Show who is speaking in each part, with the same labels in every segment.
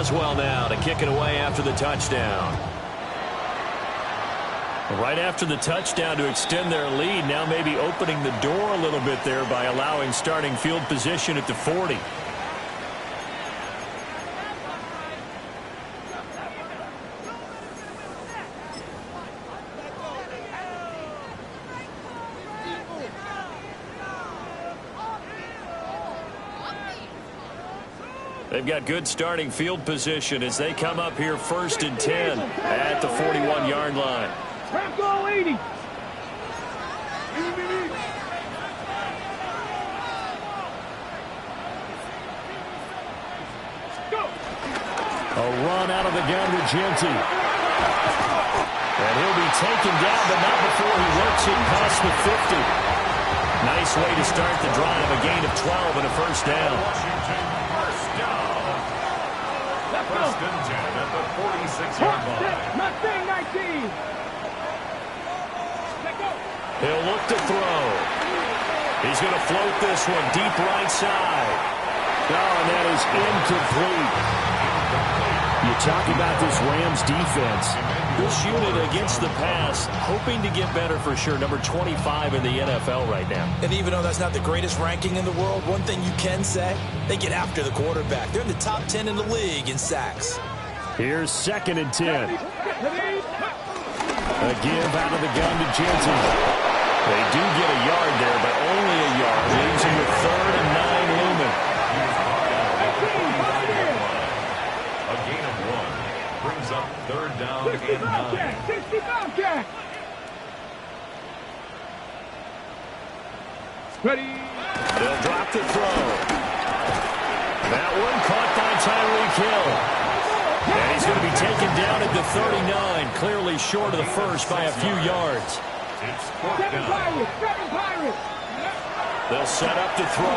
Speaker 1: does well now to kick it away after the touchdown. Right after the touchdown to extend their lead, now maybe opening the door a little bit there by allowing starting field position at the 40. They've got good starting field position as they come up here 1st and 10 at the 41-yard line.
Speaker 2: Go 80.
Speaker 1: A run out of the gun to Genty. And he'll be taken down, but not before he works it past the 50. Nice way to start the drive, a gain of 12 and a first down.
Speaker 3: First and 10 at the 46-yard line.
Speaker 2: 19.
Speaker 1: He'll look to throw. He's going to float this one deep right side. Oh, and that is incomplete. You talk about this Rams defense. This unit against the pass, hoping to get better for sure. Number 25 in the NFL right now.
Speaker 4: And even though that's not the greatest ranking in the world, one thing you can say, they get after the quarterback. They're in the top 10 in the league in sacks.
Speaker 1: Here's 2nd and 10. A give out of the gun to Jensen. They do get a yard there, but only a yard. Leaves him with 3rd and 9 looming.
Speaker 3: A gain of 1 brings up 3rd down and 9.
Speaker 2: 65 jack. Ready.
Speaker 1: They'll drop the throw. That one caught by Tyreek Hill. And he's going to be taken down at the 39, clearly short of the first by a few yards.
Speaker 3: It's 4th down.
Speaker 1: They'll set up to throw.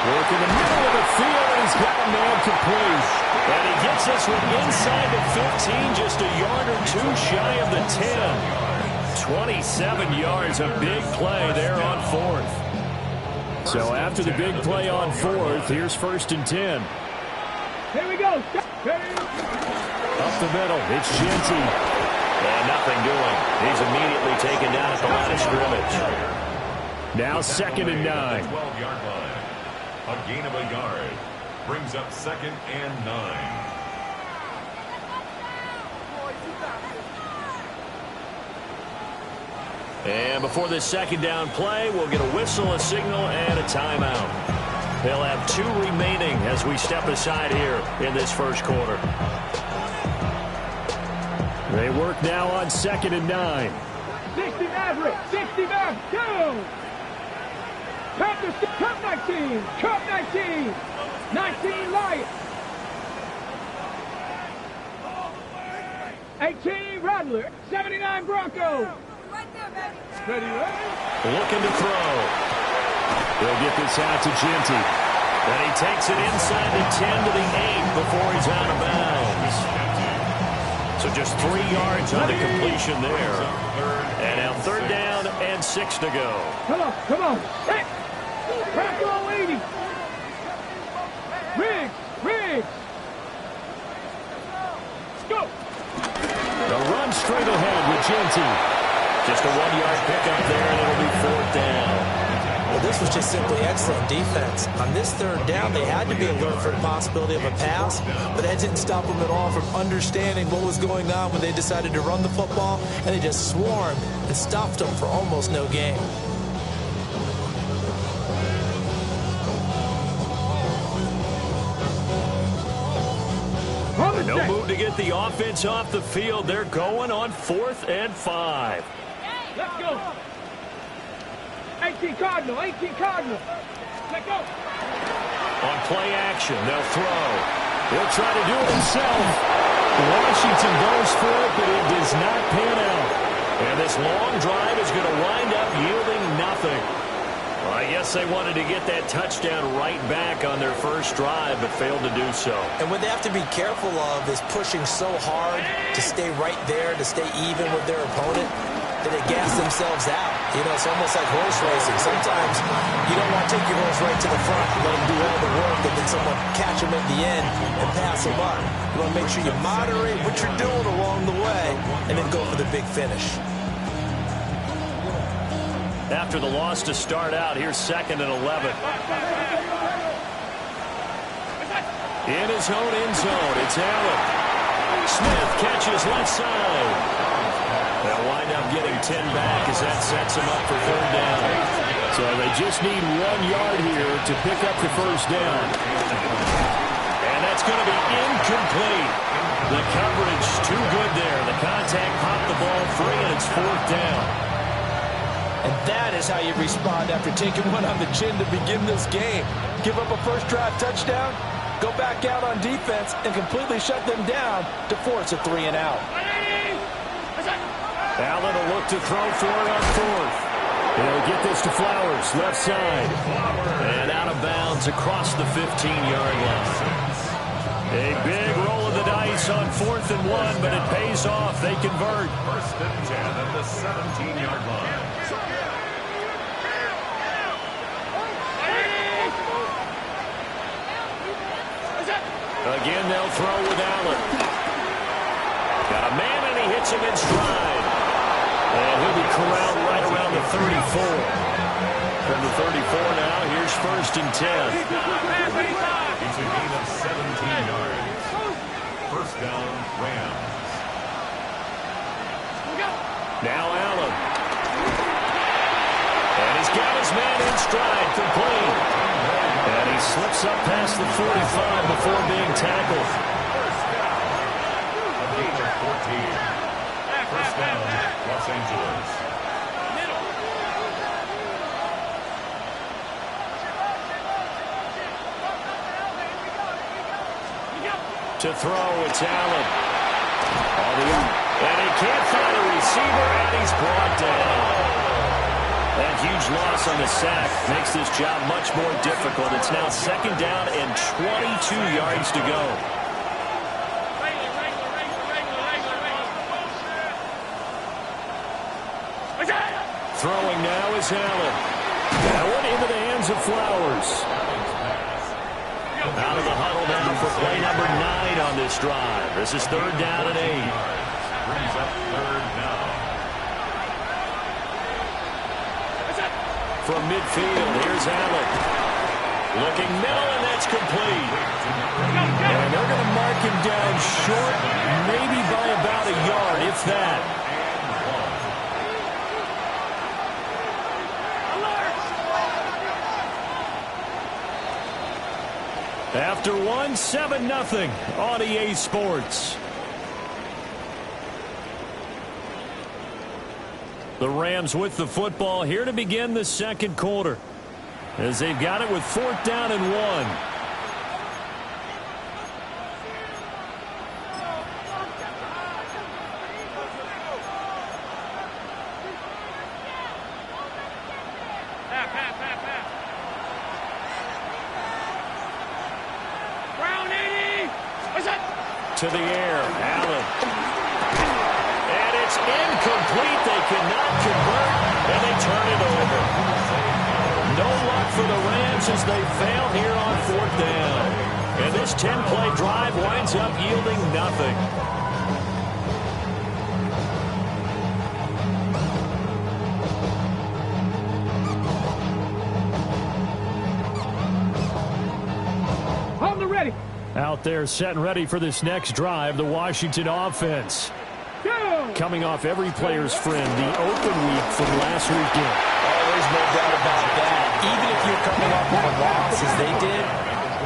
Speaker 1: Work in the middle of the field, and he's got a man complete. And he gets this one inside the 15, just a yard or two shy of the 10. 27 yards, a big play there on 4th. So after the big play on 4th, here's 1st and 10.
Speaker 2: Here we go.
Speaker 1: Up the middle, it's Genty. And nothing doing. He's immediately taken down at the line of scrimmage. Now 2nd and 9.
Speaker 3: 12-yard line. A gain of a yard brings up 2nd and 9.
Speaker 1: And before this 2nd down play, we'll get a whistle, a signal, and a timeout. They'll have 2 remaining as we step aside here in this first quarter. They work now on 2nd and 9.
Speaker 2: 60 Maverick. 60 Maverick. Go. Cup 19. Cup 19. 19 Lions. 18 Rattler. 79 Broncos. Ready.
Speaker 1: Looking to throw. He'll get this out to Genty. And he takes it inside the 10 to the 8 before he's out of bounds. So just 3 yards on the completion there. And now 3rd down and 6 to go.
Speaker 2: Come on. Hey. Bronco 80. Riggs. Go.
Speaker 1: The run straight ahead with Genty. Just a 1-yard pickup there, and it'll be 4th down.
Speaker 4: Well, this was just simply excellent defense. On this 3rd down, they had to be alert for the possibility of a pass, but that didn't stop them at all from understanding what was going on when they decided to run the football, and they just swarmed and stuffed them for almost no gain.
Speaker 1: No move to get the offense off the field. They're going on 4th and 5.
Speaker 2: Let's go. 18 Cardinal. Let go.
Speaker 1: On play action, they'll throw. He'll try to do it himself. Washington goes for it, but it does not pan out. And this long drive is going to wind up yielding nothing. Well, I guess they wanted to get that touchdown right back on their first drive, but failed to do so.
Speaker 4: And what they have to be careful of is pushing so hard to stay right there, to stay even with their opponent. that they gas themselves out. You know, it's almost like horse racing. Sometimes you don't want to take your horse right to the front and let them do all the work and then someone catch them at the end and pass them up. You want to make sure you moderate what you're doing along the way and then go for the big finish.
Speaker 1: After the loss to start out, here's 2nd and 11. In his own end zone, it's Allen. Smith catches left side. They'll wind up getting 10 back as that sets him up for 3rd down. So they just need 1 yard here to pick up the 1st down. And that's going to be incomplete. The coverage too good there. The contact popped the ball free, and it's 4th down.
Speaker 4: And that is how you respond after taking one on the chin to begin this game. Give up a first drive touchdown, go back out on defense, and completely shut them down to force a 3 and out.
Speaker 1: Allen will look to throw for it on 4th. He'll get this to Flowers, left side. And out of bounds across the 15-yard line. A big roll of the dice on 4th and 1, but it pays off. They convert.
Speaker 3: 1st and 10 at the 17-yard line.
Speaker 1: Again, they'll throw with Allen. Got a man, and he hits him in stride. And he'll be corralled right around the 34. From the 34 now, here's 1st and 10.
Speaker 3: It's a gain of 17 yards. 1st down, Rams.
Speaker 1: Now Allen. And he's got his man in stride, complete. And he slips up past the 45 before being tackled.
Speaker 3: A gain of 14. 1st down, Los Angeles.
Speaker 1: To throw, it's Allen. And he can't find a receiver, and he's brought down. That huge loss on the sack makes this job much more difficult. It's now 2nd down and 22 yards to go. Throwing now is Allen. That one into the hands of Flowers. Out of the huddle now for play number 9 on this drive. This is 3rd down and 8.
Speaker 3: Brings up 3rd down.
Speaker 1: From midfield, here's Allen. Looking middle, and that's complete. And they're going to mark him down short, maybe by about a yard, if that. After 1, 7-0 on EA Sports. The Rams with the football here to begin the 2nd quarter, as they've got it with 4th down and 1. To the air, Allen. And it's incomplete. They cannot convert, and they turn it over. No luck for the Rams as they fail here on 4th down. And this 10-play drive winds up yielding nothing.
Speaker 2: Hold the ready.
Speaker 1: Out there set and ready for this next drive, the Washington offense. Coming off every player's friend, the open week from last weekend.
Speaker 4: Oh, there's no doubt about that. Even if you're coming off of a loss as they did,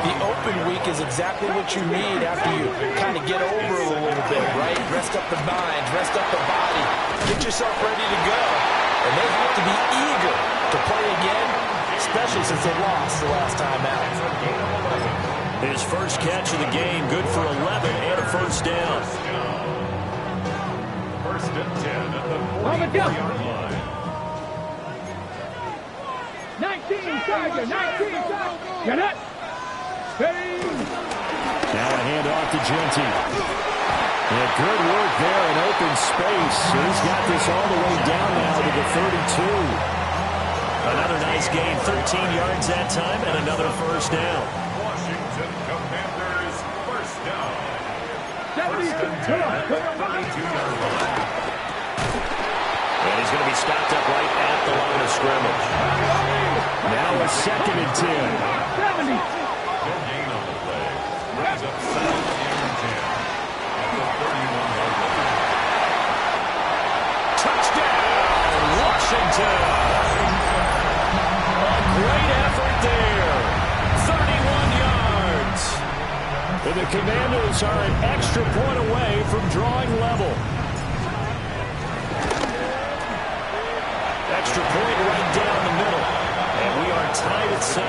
Speaker 4: the open week is exactly what you need after you kind of get over a little bit, right? Rest up the mind, rest up the body, get yourself ready to go. And they have to be eager to play again, especially since they lost the last time out.
Speaker 1: His first catch of the game, good for 11 and a 1st down.
Speaker 3: 1st and 10 at the 44-yard line.
Speaker 2: 19, Tiger, 19, Tiger. Get it. Ready.
Speaker 1: Now a handoff to Genty. Yeah, good work there in open space. He's got this all the way down now to the 32. Another nice gain, 13 yards that time, and another first down.
Speaker 3: Washington Commanders first down.
Speaker 2: 32-yard line.
Speaker 1: And he's going to be stopped up right at the line of scrimmage. Now a 2nd and 10.
Speaker 2: 70.
Speaker 3: No gain on the play. Brings up 2nd and 10. At the 31-yard line.
Speaker 1: Touchdown, Washington. A great effort there. 31 yards. And the Commanders are an extra point away from drawing level. Extra point right down the middle. And we are tied at 7.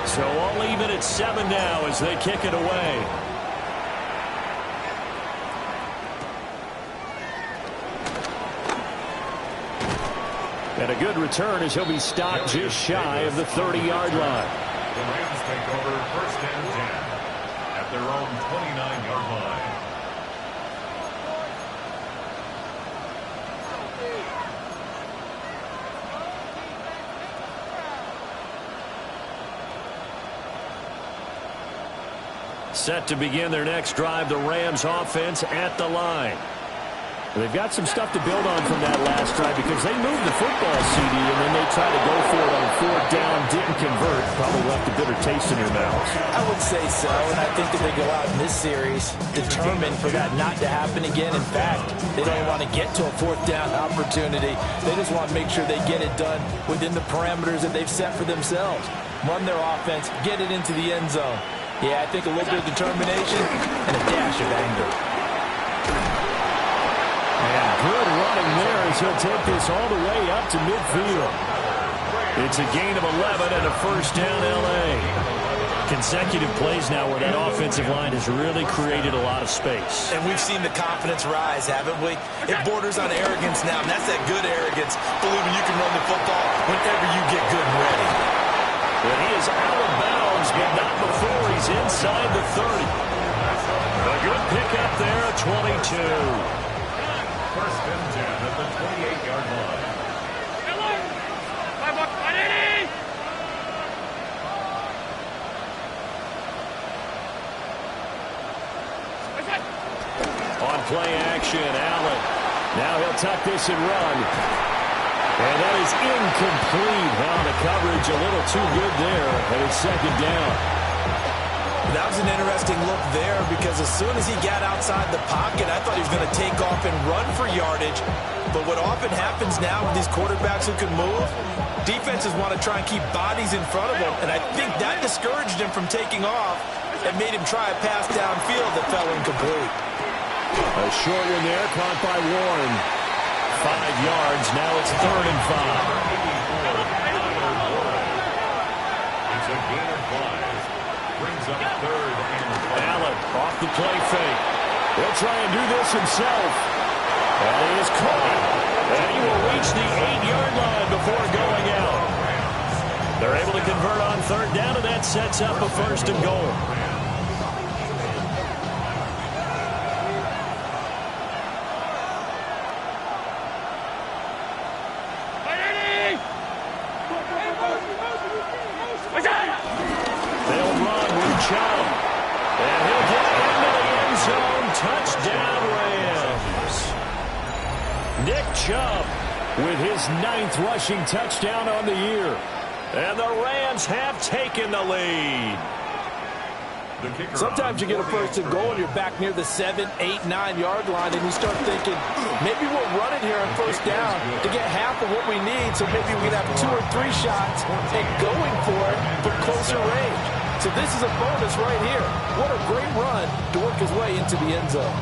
Speaker 1: So all even at 7 now as they kick it away. And a good return as he'll be stopped just shy of the 30-yard line.
Speaker 3: The Rams take over 1st and 10 at their own 29-yard line.
Speaker 1: Set to begin their next drive, the Rams offense at the line. They've got some stuff to build on from that last drive because they moved the football, CD, and then they tried to go for it on 4th down, didn't convert, probably left a bitter taste in their mouths.
Speaker 4: I would say so, and I think that they go out in this series determined for that not to happen again. In fact, they don't want to get to a 4th down opportunity. They just want to make sure they get it done within the parameters that they've set for themselves. Run their offense, get it into the end zone. Yeah, I think a little bit of determination and a dash of anger.
Speaker 1: And good running there as he'll take this all the way up to midfield. It's a gain of 11 and a first down, L.A. Consecutive plays now where that offensive line has really created a lot of space.
Speaker 4: And we've seen the confidence rise, haven't we? It borders on arrogance now, and that's that good arrogance, believing you can run the football whenever you get good and ready.
Speaker 1: But he is out of bounds, but not before he's inside the 30. A good pickup there at 22.
Speaker 3: 1st and 10 at the 28-yard line.
Speaker 1: On play action, Allen. Now he'll tuck this and run. And that is incomplete. Now the coverage a little too good there, and it's 2nd down.
Speaker 4: That was an interesting look there because as soon as he got outside the pocket, I thought he was going to take off and run for yardage. But what often happens now with these quarterbacks who can move, defenses want to try and keep bodies in front of them, and I think that discouraged him from taking off and made him try a pass downfield that fell incomplete.
Speaker 1: A short one there, caught by Warren. 5 yards, now it's 3rd and 5.
Speaker 3: It's a gain of 5. Brings up 3rd and 5.
Speaker 1: Allen off the play fake. He'll try and do this himself. And he is caught. And he will reach the 8-yard line before going out. They're able to convert on 3rd down, and that sets up a 1st and goal. They'll run with Chubb. And he'll get into the end zone. Touchdown, Rams. Nick Chubb with his 9th rushing touchdown on the year. And the Rams have taken the lead.
Speaker 4: Sometimes you get a 1st and goal and you're back near the 7, 8, 9-yard line, and you start thinking, maybe we'll run it here on 1st down to get half of what we need, so maybe we can have 2 or 3 shots and going for it from closer range. So this is a bonus right here. What a great run to work his way into the end zone.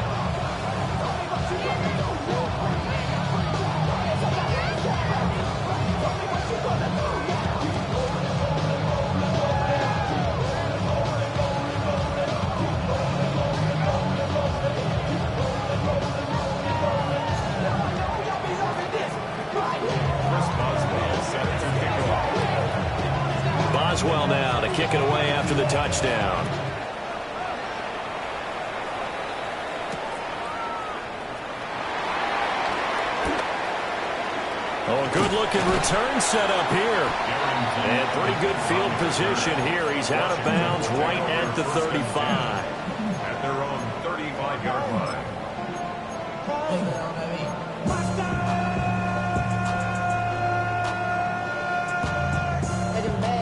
Speaker 1: Boswell now to it away after the touchdown. Oh, a good-looking return set up here. And pretty good field position here. He's out of bounds right at the 35.
Speaker 3: At their own 35-yard line.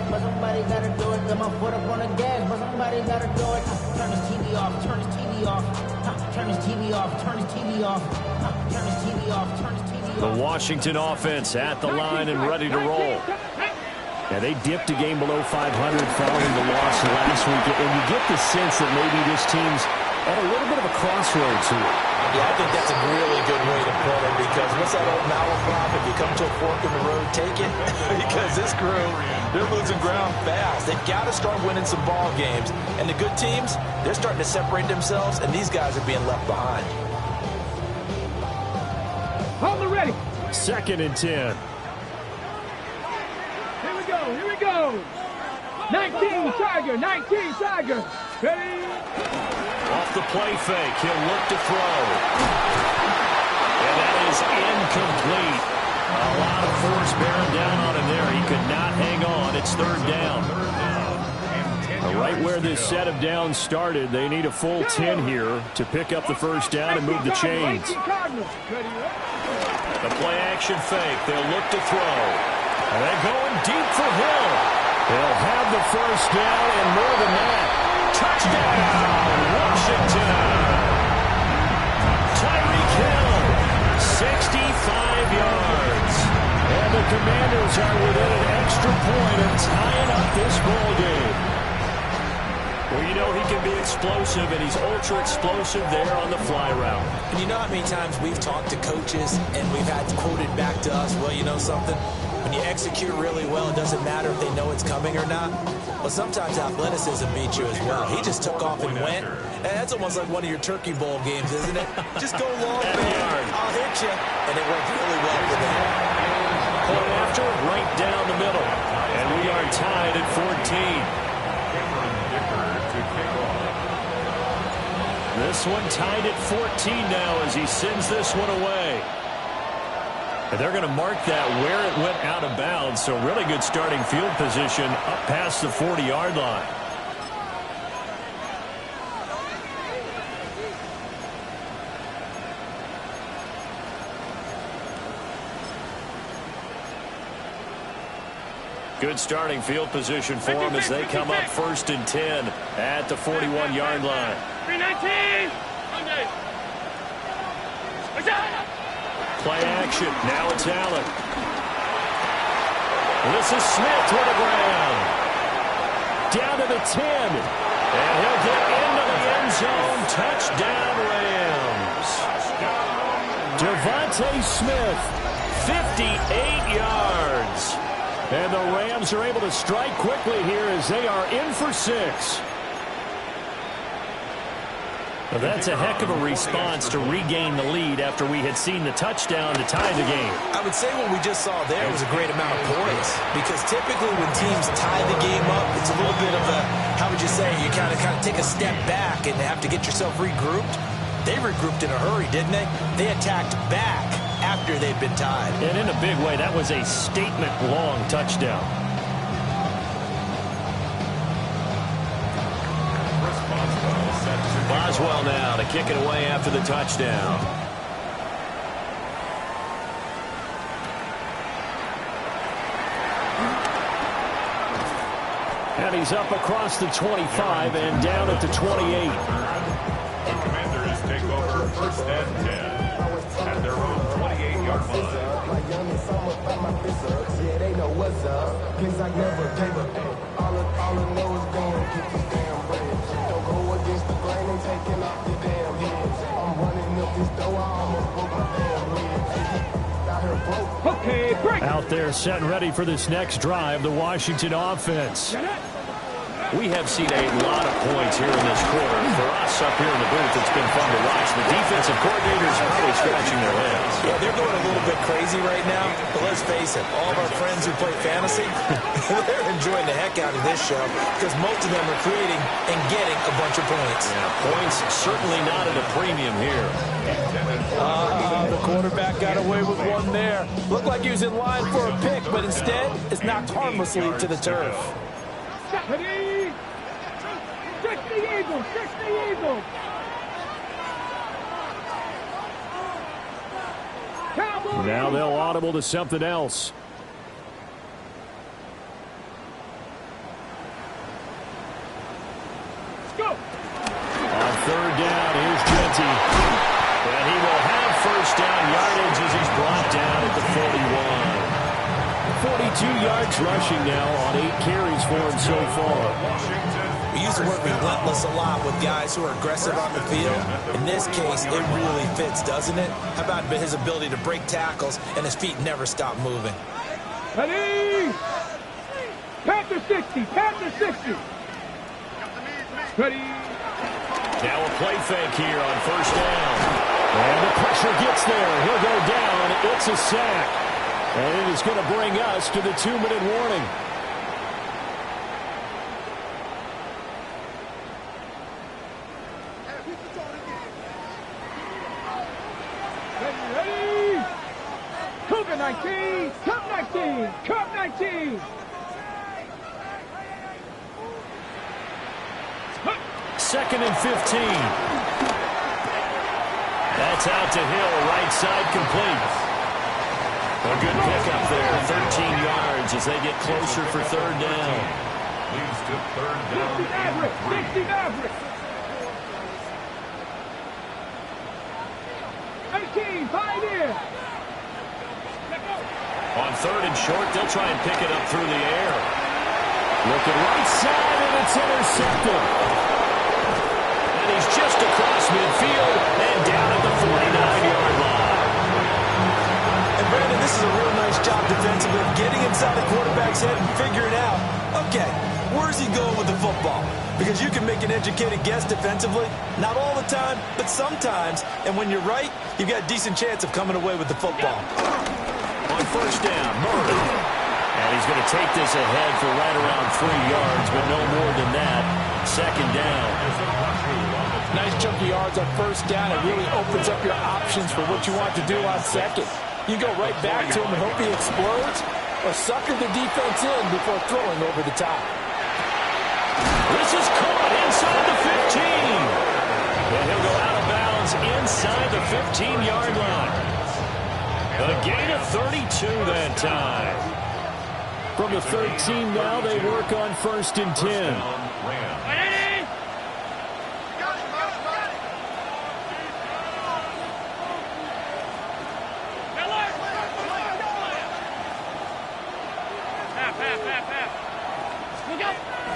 Speaker 5: But somebody gotta do it. Got my foot up on the gas, but somebody gotta do it. Turn this TV off, turn this TV off. Turn this TV off, turn this TV off. Turn this TV off, turn this TV off.
Speaker 1: The Washington offense at the line and ready to roll. Now, they dipped a game below 500 following the loss last week, and you get the sense that maybe this team's at a little bit of a crossroads here.
Speaker 4: Yeah, I think that's a really good way to put it, because what's that old malaprop? If you come to a fork in the road, take it. Because this crew, they're losing ground fast. They've got to start winning some ball games. And the good teams, they're starting to separate themselves, and these guys are being left behind.
Speaker 2: Hold it ready.
Speaker 1: 2nd and 10.
Speaker 2: Here we go. 19 Tiger, 19 Tiger. Ready?
Speaker 1: Off the play fake, he'll look to throw. And that is incomplete. A lot of force bearing down on him there. He could not hang on. It's 3rd down. Right where this set of downs started, they need a full 10 here to pick up the 1st down and move the chains. The play action fake. They'll look to throw. And they're going deep for Hill. They'll have the 1st down and more than that. Touchdown, Washington. Tyreek Hill, 65 yards. And the Commanders are within an extra point of tying up this ball game. Well, you know he can be explosive, and he's ultra-explosive there on the fly route.
Speaker 4: And you know how many times we've talked to coaches and we've had quoted back to us, well, you know something? When you execute really well, it doesn't matter if they know it's coming or not. Well, sometimes athleticism beats you as well. He just took off and went. And that's almost like one of your Turkey Bowl games, isn't it? Just go long, man. I'll hit you. And it worked really well for them.
Speaker 1: Point after, right down the middle. And we are tied at 14. This one tied at 14 now as he sends this one away. And they're going to mark that where it went out of bounds. So really good starting field position up past the 40-yard line. Good starting field position for them as they come up 1st and 10 at the 41-yard line.
Speaker 2: 319.
Speaker 1: Play action. Now it's Allen. This is Smith with the ground. Down to the 10. And he'll get into the end zone. Touchdown, Rams. Devontae Smith, 58 yards. And the Rams are able to strike quickly here as they are in for 6. Well, that's a heck of a response to regain the lead after we had seen the touchdown to tie the game.
Speaker 4: I would say what we just saw there was a great amount of poise, because typically when teams tie the game up, it's a little bit of a, how would you say, you kind of take a step back and have to get yourself regrouped. They regrouped in a hurry, didn't they? They attacked back after they'd been tied.
Speaker 1: And in a big way, that was a statement-long touchdown. Boswell now to kick it away after the touchdown. And he's up across the 25 and down at the 28.
Speaker 3: The Commanders take over 1st and 10 at their own 28-yard line.
Speaker 6: Yeah, they know what's up. Cause I never gave up. All I know is going to get this damn bread. Don't go against the grain and taking off the damn heads. I'm running up this door, I almost broke my damn leg. Got her broke.
Speaker 2: Okay, break.
Speaker 1: Out there set and ready for this next drive, the Washington offense. We have seen a lot of points here in this quarter. For us up here in the booth, it's been fun to watch. The defensive coordinators are probably scratching their heads.
Speaker 4: Yeah, they're going a little bit crazy right now. But let's face it, all of our friends who play fantasy, they're enjoying the heck out of this show because most of them are creating and getting a bunch of points.
Speaker 1: Yeah, points certainly not at a premium here.
Speaker 4: The quarterback got away with one there. Looked like he was in line for a pick, but instead, it's knocked harmlessly to the turf.
Speaker 2: Ready? 60 Eagles, 60 Eagles. Cowboys.
Speaker 1: Now they'll audible to something else.
Speaker 2: Let's go.
Speaker 1: On third down, here's Genty. And he will have first down yardage as he's brought down at the 41. 42 yards rushing now on 8 carries for him so far.
Speaker 4: We use the word relentless a lot with guys who are aggressive on the field. In this case, it really fits, doesn't it? How about his ability to break tackles and his feet never stop moving?
Speaker 2: Ready? Panther 60, Panther 60. Ready?
Speaker 1: Now a play fake here on first down. And the pressure gets there. He'll go down. It's a sack. And it is going to bring us to the 2-minute warning.
Speaker 2: Ready? Cougar 19, Cup 19, Cup 19.
Speaker 1: Second and 15. That's out to Hill, right side complete. A good pickup there, 13 yards as they get closer for third down.
Speaker 3: Leads to third down
Speaker 2: 60 Maverick, 60 Maverick. 18, 5 in.
Speaker 1: On third and short, they'll try and pick it up through the air. Looking right side, and it's intercepted. And he's just across midfield and down at the 49-yard line.
Speaker 4: And Brandon, this is a real nice job defensively of getting inside the quarterback's head and figuring out, okay, where's he going with the football? Because you can make an educated guess defensively. Not all the time, but sometimes. And when you're right, you've got a decent chance of coming away with the football.
Speaker 1: On first down, Murray. And he's going to take this ahead for right around 3 yards, but no more than that. Second down.
Speaker 4: Nice chunky yards on first down. It really opens up your options for what you want to do on second. You go right back to him and hope he explodes, or sucker the defense in before throwing over the top.
Speaker 1: This is caught inside the 15. And he'll go out of bounds inside the 15-yard line. A gain of 32 that time. From the 13 now, they work on first and 10.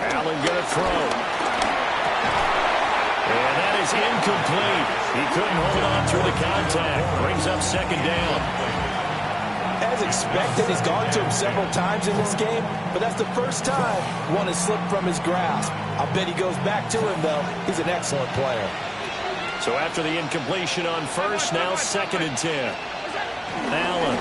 Speaker 1: Allen going to throw. And that is incomplete. He couldn't hold on through the contact. Brings up second down.
Speaker 4: As expected, he's gone to him several times in this game, but that's the first time one has slipped from his grasp. I'll bet he goes back to him, though. He's an excellent player.
Speaker 1: So after the incompletion on first, now second and 10. Allen.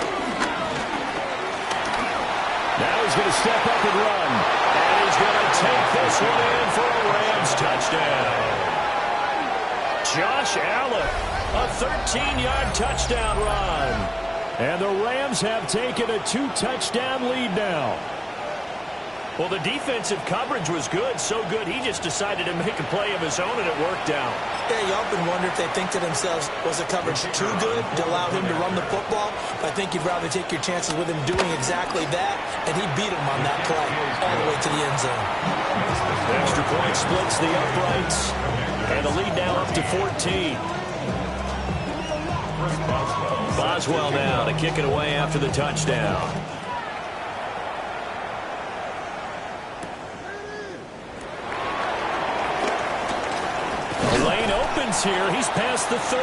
Speaker 1: Now he's going to step up and run. And he's going to take this one in for a Rams touchdown. Josh Allen, a 13-yard touchdown run. And the Rams have taken a 2-touchdown lead now. Well, the defensive coverage was good, so good he just decided to make a play of his own, and it worked out.
Speaker 4: Yeah, you often wonder if they think to themselves, was the coverage too good to allow him to run the football? I think you'd rather take your chances with him doing exactly that, and he beat him on that play all the way to the end zone.
Speaker 1: Extra point splits the uprights, and the lead now up to 14. Boswell now to kick it away after the touchdown. The lane opens here. He's past the 30.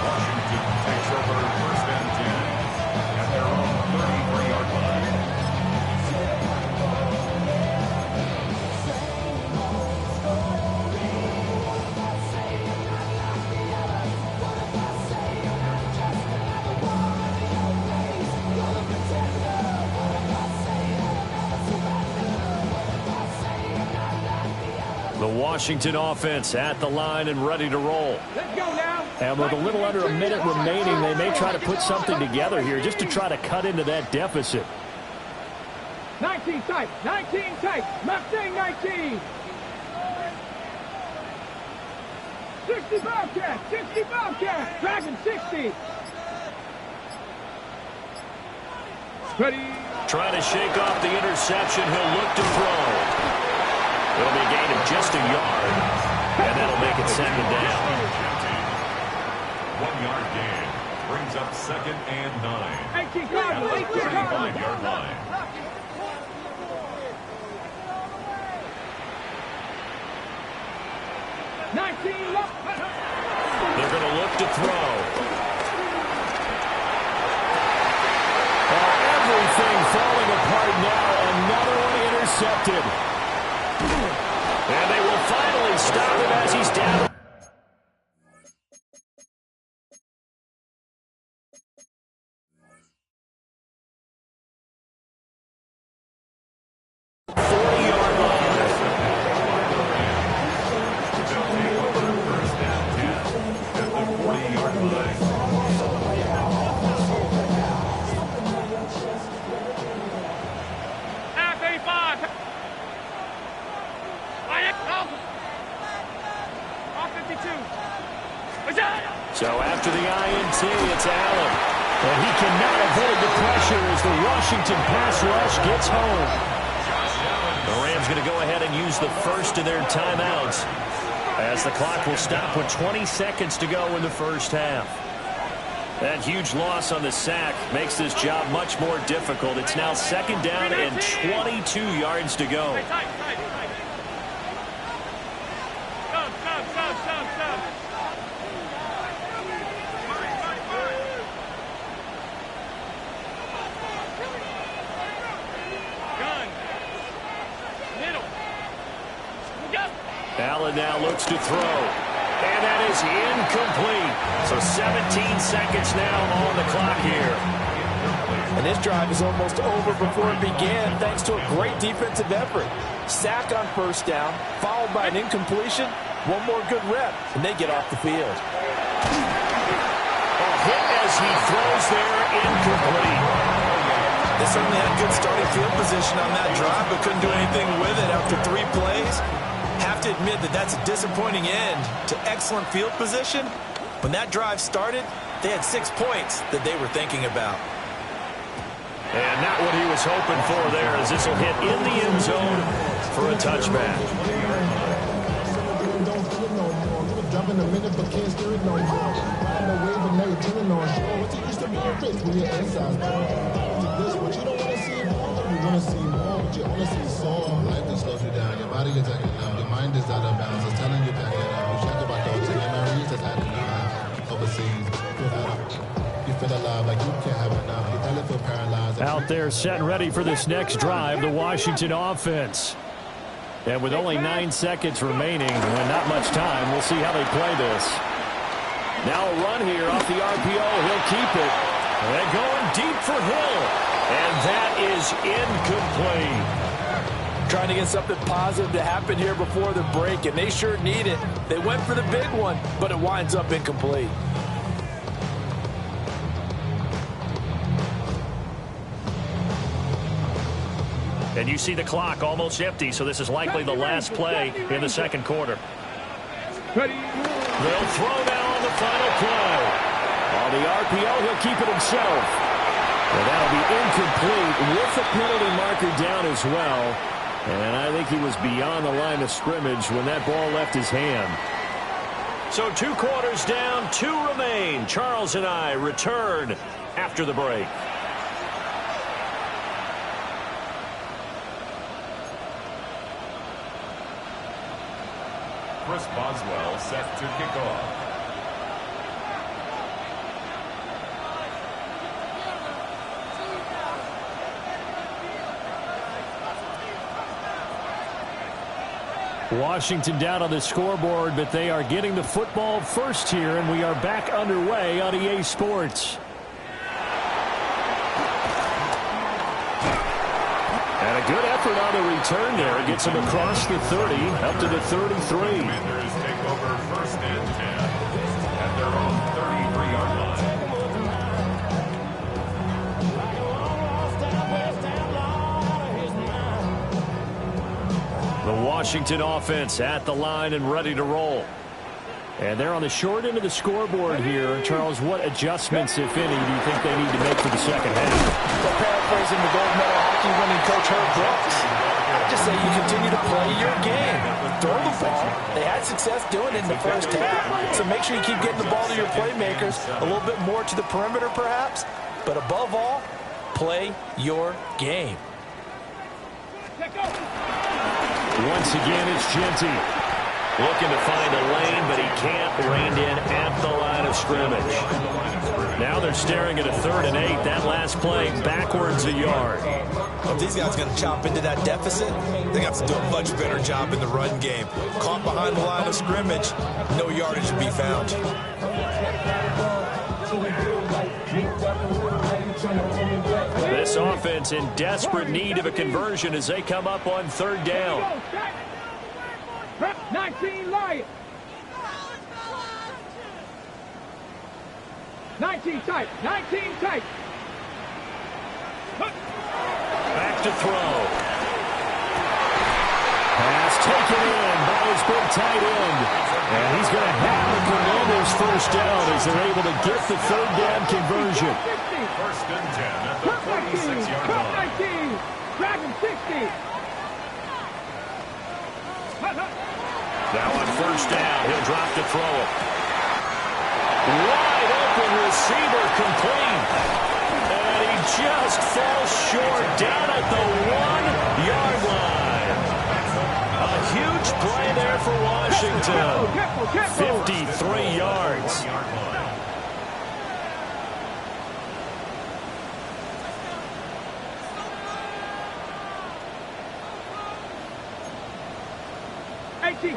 Speaker 3: Washington takes over first and 10 at their own 33-yard line.
Speaker 1: The Washington offense at the line and ready to roll.
Speaker 2: Let's go now.
Speaker 1: And with a little under a minute remaining, they may try to put something together here just to try to cut into that deficit.
Speaker 2: 19 tight. 19 tight. Mustang 19. 60 Bobcat. 60 Bobcat. Dragon 60. Ready.
Speaker 1: Trying to shake off the interception. He'll look to throw. It'll be a gain of just a yard, and that'll make it second down.
Speaker 3: 1 yard gain brings up 2nd and 9.
Speaker 2: 18
Speaker 3: At
Speaker 2: Cardinal.
Speaker 3: the
Speaker 2: 18 Cardinal.
Speaker 3: 35-yard line.
Speaker 1: They're going to look to throw. Everything falling apart now. Another one intercepted. And they will finally stop him as he's down. So after the INT, it's Allen. And he cannot avoid the pressure as the Washington pass rush gets home. The Rams going to go ahead and use the first of their timeouts as the clock will stop with 20 seconds to go in the first half. That huge loss on the sack makes this job much more difficult. It's now 2nd down and 22 yards to go. Allen now looks to throw. And that is incomplete. So 17 seconds now on the clock here.
Speaker 4: And this drive is almost over before it began thanks to a great defensive effort. Sack on first down, followed by an incompletion. One more good rep, and they get off the field.
Speaker 1: A hit as he throws there, incomplete.
Speaker 4: They certainly had good starting field position on that drive, but couldn't do anything with it after 3 plays. Have to admit that that's a disappointing end to excellent field position. When that drive started, they had 6 points that they were thinking about.
Speaker 1: And not what he was hoping for there, as this will hit in the end zone for a touchback.
Speaker 6: Dropping a minute but can't steer it no more. Riding the wave and never turning on shore. What you used to be a face when your insides down. This what you don't want to see more. You want to see more, but you only see sore. Life just slows you down. Your body is acting up. Your mind is out of bounds. It's telling you back it up. You check about those and your memories just had enough. Overseas, you feel alive like you can't have enough. You probably feel paralyzed.
Speaker 1: Out there set and ready for this next drive, the Washington offense. And with only 9 seconds remaining and not much time, we'll see how they play this. Now a run here off the RPO. He'll keep it. And going deep for Hill. And that is incomplete.
Speaker 4: Trying to get something positive to happen here before the break, and they sure need it. They went for the big one, but it winds up incomplete.
Speaker 1: And you see the clock almost empty, so this is likely the last play in the second quarter.
Speaker 2: Ready.
Speaker 1: They'll throw now on the final play. On the RPO, he'll keep it himself. And that'll be incomplete with the penalty marker down as well. And I think he was beyond the line of scrimmage when that ball left his hand. So 2 quarters down, 2 remain. Charles and I return after the break.
Speaker 3: Chris Boswell set to kick off.
Speaker 1: Washington down on the scoreboard, but they are getting the football first here, and we are back underway on EA Sports. And a good effort effort on the return there. It gets him across the 30, up to the 33.
Speaker 3: Commanders take over 1st and 10 at their own 33-yard line.
Speaker 1: The Washington offense at the line and ready to roll. And they're on the short end of the scoreboard here. Charles, what adjustments, if any, do you think they need to make for the second half?
Speaker 4: Well, paraphrasing the gold medal hockey winning coach Herb Brooks, I'd just say you continue to play your game. Throw the ball. They had success doing it in the first half, so make sure you keep getting the ball to your playmakers, a little bit more to the perimeter perhaps, but above all, play your game.
Speaker 1: Once again, it's Genty. Looking to find a lane, but he can't. Reined in at the line of scrimmage. Now they're staring at a 3rd and 8. That last play backwards a yard.
Speaker 4: If these guys are going to chop into that deficit, they got to do a much better job in the run game. Caught behind the line of scrimmage, no yardage to be found.
Speaker 1: This offense in desperate need of a conversion as they come up on 3rd down.
Speaker 2: 19 Lions. 19 tight. 19 tight.
Speaker 1: Back to throw. Pass taken in by his big tight end. And he's going to have the Commanders' 1st down as they're able to get the 3rd down conversion.
Speaker 3: 1st and 10 at the 46-yard line.
Speaker 2: 19. Dragon 60.
Speaker 1: Now on 1st down, he'll drop to throw it. Wide open receiver complete. And he just falls short down at the 1-yard line. A huge play there for Washington. 53 yards.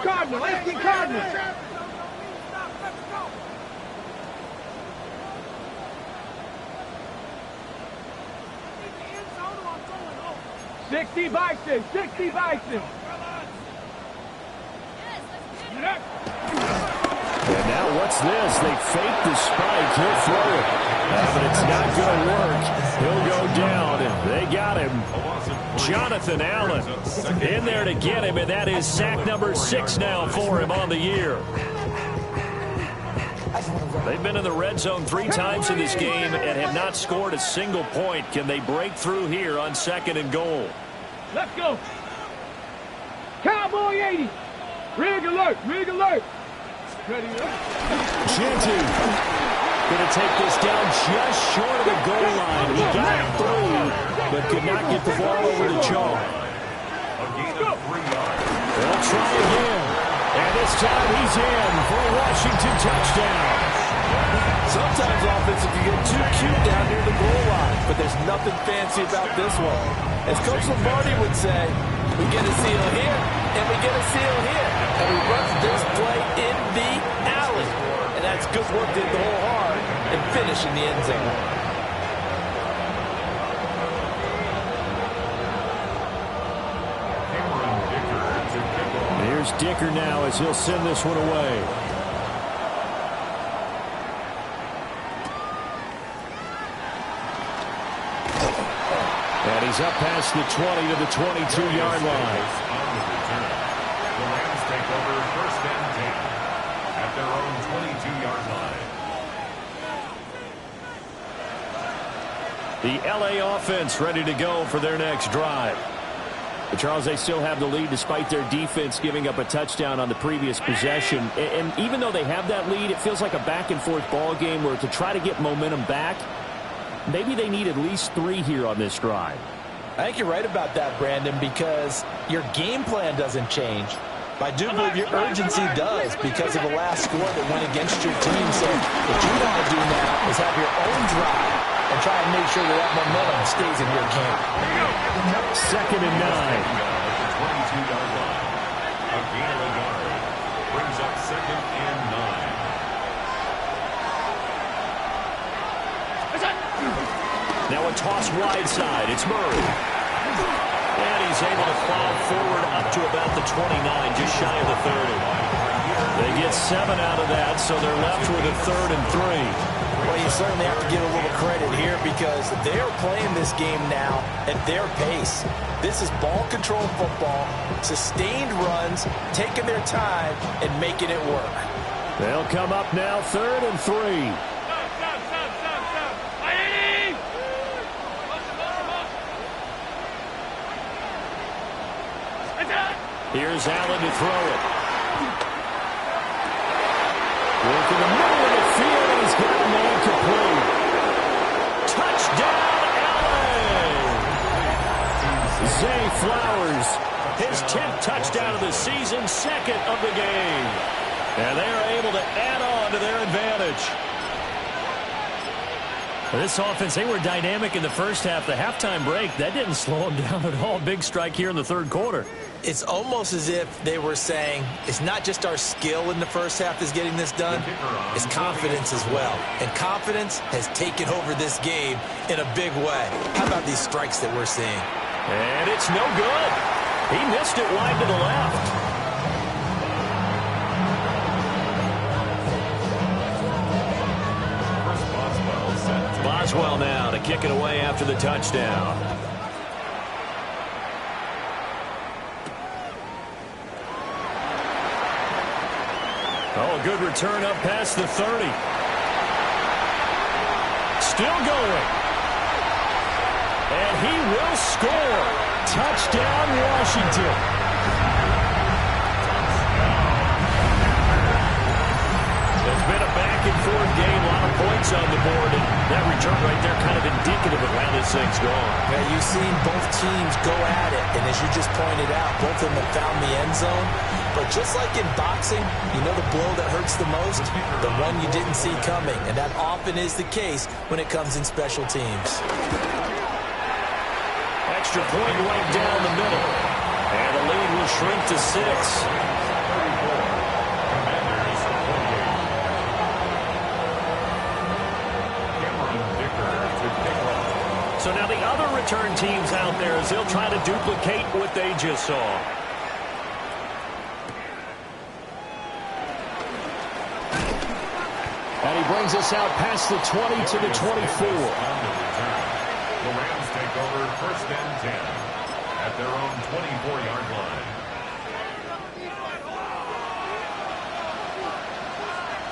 Speaker 2: Cardinal, 18 Cardinal. $60 Bison, 60 Bison.
Speaker 1: And now what's this? They fake the spike. He'll throw it. But it's not going to work. He'll go down, and they got him. Jonathan Allen in there to get him, and that is sack number 6 now for him on the year. They've been in the red zone 3 times in this game and have not scored a single point. Can they break through here on 2nd and goal?
Speaker 2: Let's go. Cowboy 80. Rig alert, rig alert. Ready up.
Speaker 1: Genty going to take this down just short of the goal line. He got it through, but could not get the ball over the chalk. They'll try again. And this time he's in for a Washington touchdown.
Speaker 4: Sometimes offense, you get too cute down near the goal line, but there's nothing fancy about this one. As Coach Lombardi would say, we get a seal here, and we get a seal here. And we run this play in the alley. And that's good work, did the whole hard, and finish in the end zone.
Speaker 1: Here's Dicker now as he'll send this one away. And he's up past the 20 to the 22-yard line.
Speaker 3: The Rams take over 1st and 10 at their own 22-yard line.
Speaker 1: The L.A. offense ready to go for their next drive. But Charles, they still have the lead despite their defense giving up a touchdown on the previous possession. And even though they have that lead, it feels like a back-and-forth ball game where to try to get momentum back, maybe they need at least 3 here on this drive.
Speaker 4: I think you're right about that, Brandon, because your game plan doesn't change. But I do believe your urgency does because of the last score that went against your team. So what you want to do now is have your own drive and try and make sure that that momentum stays in your camp.
Speaker 1: 2nd and 9.
Speaker 3: 22-yard line. A gain of a yard brings up 2nd and 9.
Speaker 1: Now a toss wide side. It's Murray. And he's able to plow forward up to about the 29, just shy of the 30. They get 7 out of that, so they're left with a 3rd and 3.
Speaker 4: Well, you certainly have to give a little credit here because they're playing this game now at their pace. This is ball control football, sustained runs, taking their time, and making it work.
Speaker 1: They'll come up now 3rd and 3. Here's Allen to throw it. Work in the middle of the field, and he's got a man complete. Touchdown, Allen! Zay Flowers, his 10th touchdown of the season, 2nd of the game. And they are able to add on to their advantage. This offense, they were dynamic in the first half. The halftime break, that didn't slow them down at all. Big strike here in the 3rd quarter.
Speaker 4: It's almost as if they were saying, it's not just our skill in the first half that's getting this done, it's confidence as well. And confidence has taken over this game in a big way. How about these strikes that we're seeing?
Speaker 1: And it's no good. He missed it wide to the left. Boswell now to kick it away after the touchdown. Oh, a good return up past the 30. Still going. And he will score. Touchdown, Washington. It's been a back-and-forth game, a lot of points on the board, and that return right there kind of indicative of how this thing's gone.
Speaker 4: Yeah, you've seen both teams go at it, and as you just pointed out, both of them have found the end zone. But just like in boxing, you know the blow that hurts the most? The one you didn't see coming, and that often is the case when it comes in special teams.
Speaker 1: Extra point right down the middle, and the lead will shrink to 6. So now the other return teams out there as they'll try to duplicate what they just saw. And he brings us out past the 20 to the 24.
Speaker 3: The Rams take over 1st and 10 at their own 24-yard line.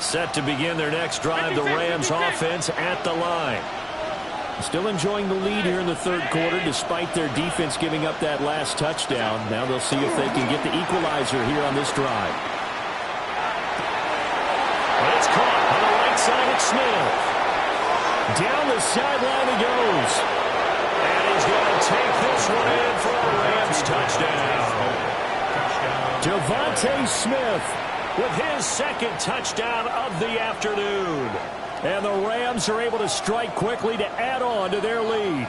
Speaker 1: Set to begin their next drive, the Rams offense at the line. Still enjoying the lead here in the 3rd quarter despite their defense giving up that last touchdown. Now they'll see if they can get the equalizer here on this drive. And it's caught on the right side of Smith. Down the sideline he goes. And he's going to take this one in for a Rams touchdown. Devontae Smith with his 2nd touchdown of the afternoon. And the Rams are able to strike quickly to add on to their lead.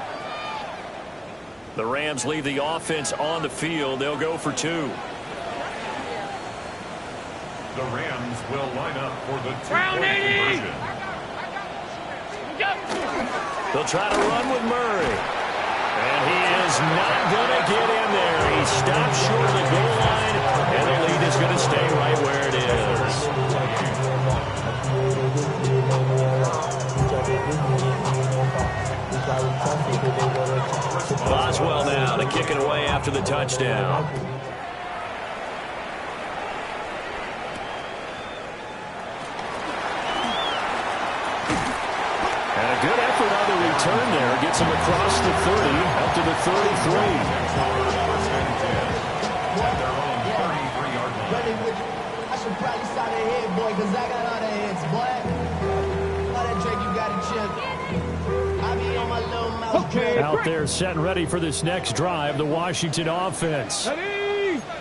Speaker 1: The Rams leave the offense on the field. They'll go for 2.
Speaker 3: The Rams will line up for the 2-point conversion.
Speaker 1: They'll try to run with Murray. And he is not going to get in there. He stops short of the goal line, and the lead is going to stay right where it is. Boswell now to kick it away after the touchdown. And a good effort on the return there. Gets him across the 30 up to the 33.
Speaker 3: 1st and 10 at their own 33-yard line.
Speaker 5: I should probably start ahead, boy, because I got all the hits, boy. All that Drake, you got it, chip. I be on my little mouse.
Speaker 2: Okay.
Speaker 1: Out there set and ready for this next drive, the Washington offense.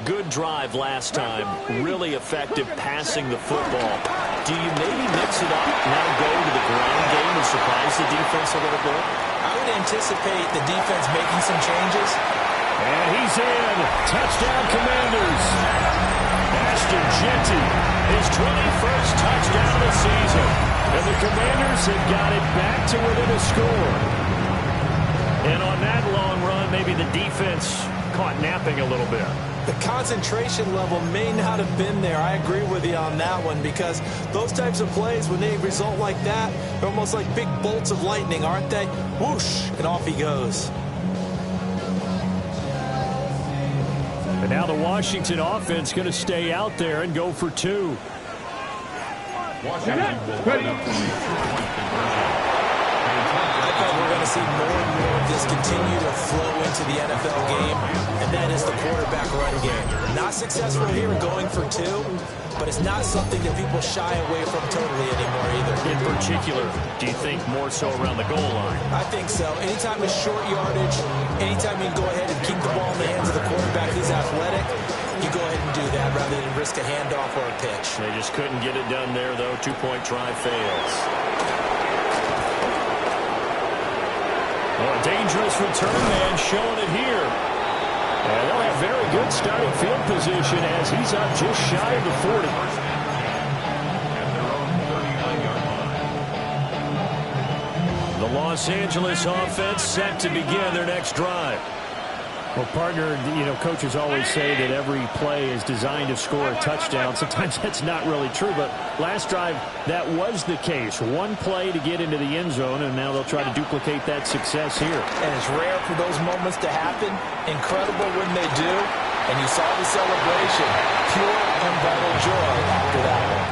Speaker 1: Good drive last time. Really effective passing the football. Do you maybe mix it up, now go to the ground game and surprise the defense a little bit?
Speaker 4: I would anticipate the defense making some changes.
Speaker 1: And he's in. Touchdown, Commanders. Ashton Jeanty, his 21st touchdown of the season. And the Commanders have got it back to within a score. And on that long run, maybe the defense caught napping a little bit.
Speaker 4: The concentration level may not have been there. I agree with you on that one, because those types of plays, when they result like that, they're almost like big bolts of lightning, aren't they? Whoosh, and off he goes.
Speaker 1: And now the Washington offense going to stay out there and go for 2.
Speaker 3: Washington will put up the two-point conversion.
Speaker 4: I thought we're going to see more and more of this continue to flow into the NFL game, and that is the quarterback run game. Not successful here going for 2, but it's not something that people shy away from totally anymore either.
Speaker 1: In particular, do you think more so around the goal line?
Speaker 4: I think so. Anytime it's short yardage, anytime you can go ahead and keep the ball in the hands of the quarterback, he's athletic, you go ahead and do that rather than risk a handoff or a pitch.
Speaker 1: They just couldn't get it done there, though. 2-point try fails. Well, a dangerous return man showing it here. And they'll have very good starting field position as he's up just shy of the 40.
Speaker 3: At their own 39-yard line.
Speaker 1: The Los Angeles offense set to begin their next drive. Well, partner, you know, coaches always say that every play is designed to score a touchdown. Sometimes that's not really true, but last drive, that was the case. One play to get into the end zone, and now they'll try to duplicate that success here.
Speaker 4: And it's rare for those moments to happen. Incredible when they do. And you saw the celebration. Pure, unbridled joy after that one.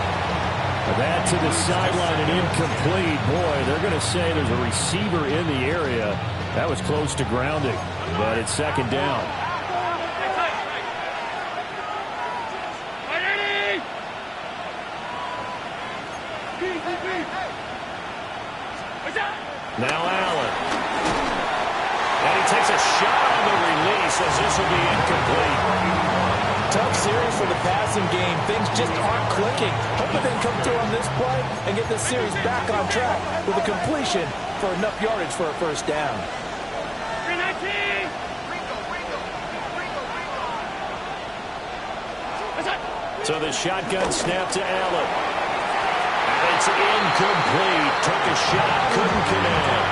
Speaker 1: That to the sideline and incomplete. Boy, they're going to say there's a receiver in the area. That was close to grounding, but it's second down. Now Allen. And he takes a shot on the release as this will be incomplete.
Speaker 4: Tough series for the passing game. Things just aren't clicking. Hoping they can come through on this play and get this series back on track with a completion for enough yardage for a first down.
Speaker 1: So the shotgun snap to Allen. And it's incomplete. Took a shot, couldn't connect.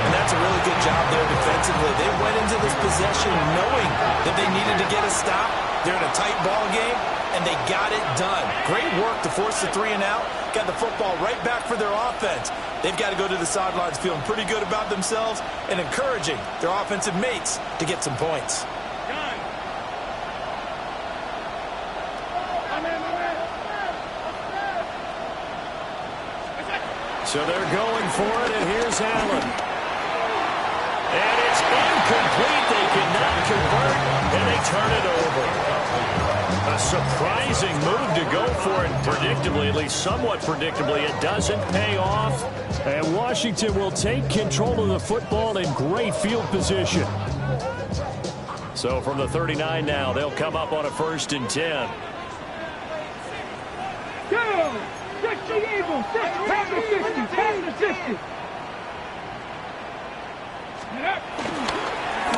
Speaker 4: And that's a really good job there defensively. They went into this possession knowing that they needed to get a stop. They're in a tight ball game, and they got it done. Great work to force the 3 and out. Got the football right back for their offense. They've got to go to the sidelines feeling pretty good about themselves and encouraging their offensive mates to get some points.
Speaker 1: So they're going for it, and here's Allen. And it's incomplete. They cannot convert, and they turn it over. A surprising move to go for it predictably, at least somewhat predictably. It doesn't pay off, and Washington will take control of the football in great field position. So from the 39 now, they'll come up on a 1st and 10.
Speaker 2: Go! 60 Eagles! 10 to 60! 10 to 60!